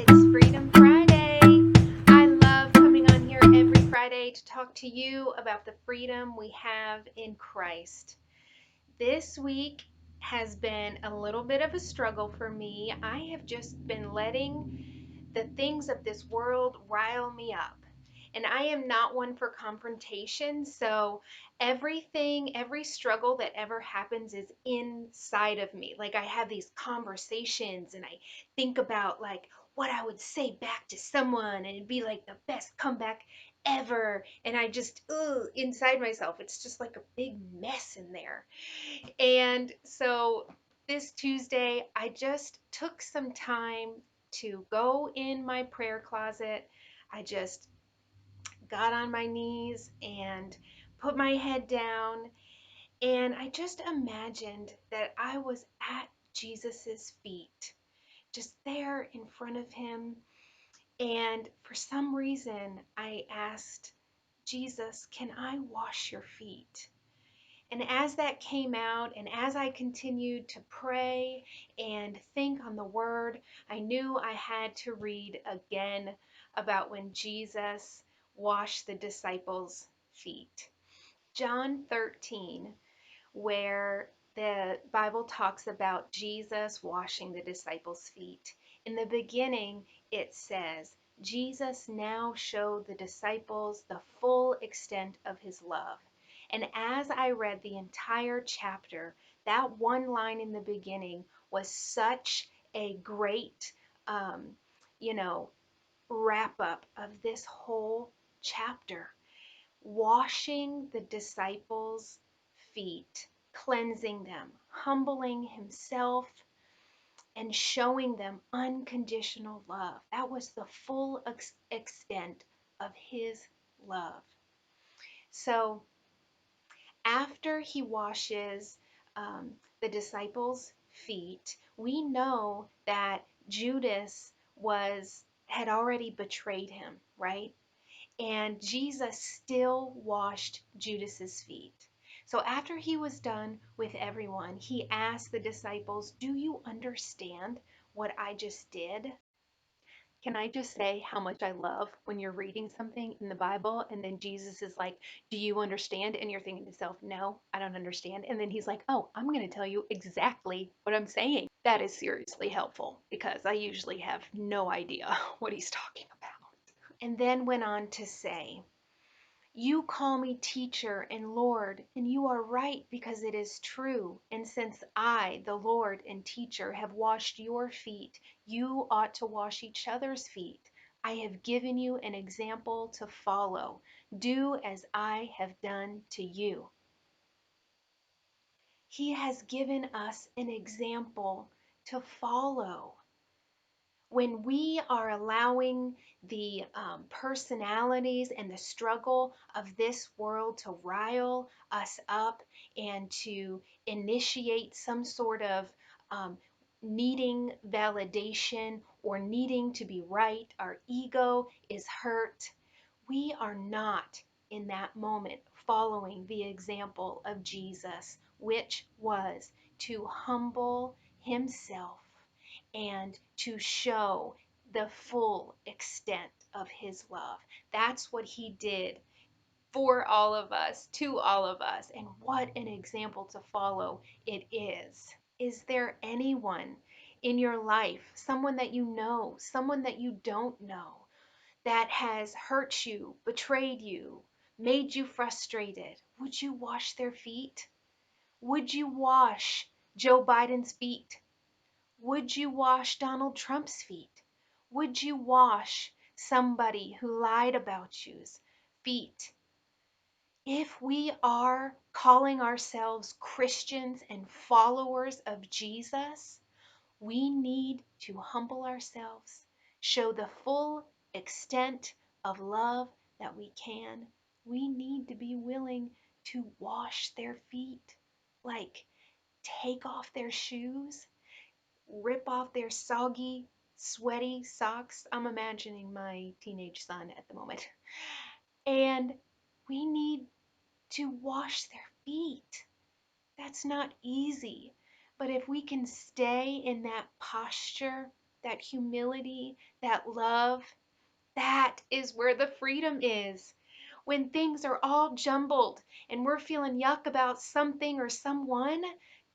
It's Freedom Friday. I love coming on here every Friday to talk to you about the freedom we have in Christ. This week has been a little bit of a struggle for me. I have just been letting the things of this world rile me up. And I am not one for confrontation, so every struggle that ever happens is inside of me. Like I have these conversations and I think about like what I would say back to someone and it'd be like the best comeback ever. And I just, inside myself, it's just like a big mess in there. And so this Tuesday, I just took some time to go in my prayer closet. I just got on my knees and put my head down. And I just imagined that I was at Jesus's feet, just there in front of him. And for some reason, I asked, Jesus, can I wash your feet? And as that came out, and as I continued to pray and think on the word, I knew I had to read again about when Jesus washed the disciples' feet. John 13, where the Bible talks about Jesus washing the disciples' feet. In the beginning, it says, Jesus now showed the disciples the full extent of his love. And as I read the entire chapter, that one line in the beginning was such a great, um, you know, wrap up of this whole chapter. Washing the disciples' feet, cleansing them, humbling himself, and showing them unconditional love. That was the full extent of his love. So after he washes the disciples' feet, we know that Judas had already betrayed him, right? And Jesus still washed Judas's feet. So after he was done with everyone, he asked the disciples, "Do you understand what I just did?" Can I just say how much I love when you're reading something in the Bible and then Jesus is like, "Do you understand?" And you're thinking to yourself, "No, I don't understand." And then he's like, "Oh, I'm going to tell you exactly what I'm saying." That is seriously helpful because I usually have no idea what he's talking about. And then went on to say, "You call me teacher and Lord, and you are right because it is true. And since I, the Lord and teacher, have washed your feet, you ought to wash each other's feet. I have given you an example to follow. Do as I have done to you." He has given us an example to follow. When we are allowing the personalities and the struggle of this world to rile us up and to initiate some sort of um, needing validation or needing to be right, our ego is hurt. We are not in that moment following the example of Jesus, which was to humble himself and to show the full extent of his love. That's what he did for all of us, to all of us, and what an example to follow it is. Is there anyone in your life, someone that you know, someone that you don't know, that has hurt you, betrayed you, made you frustrated? Would you wash their feet? Would you wash Joe Biden's feet? Would you wash Donald Trump's feet? Would you wash somebody who lied about you's feet? If we are calling ourselves Christians and followers of Jesus, we need to humble ourselves, show the full extent of love that we can. We need to be willing to wash their feet, like take off their shoes, rip off their soggy, sweaty socks. I'm imagining my teenage son at the moment. And we need to wash their feet. That's not easy. But if we can stay in that posture, that humility, that love, that is where the freedom is. When things are all jumbled and we're feeling yuck about something or someone,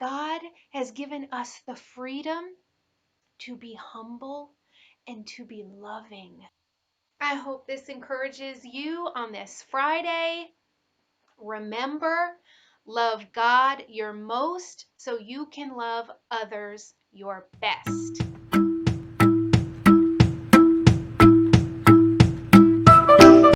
God has given us the freedom to be humble and to be loving. I hope this encourages you on this Friday. Remember, love God your most so you can love others your best.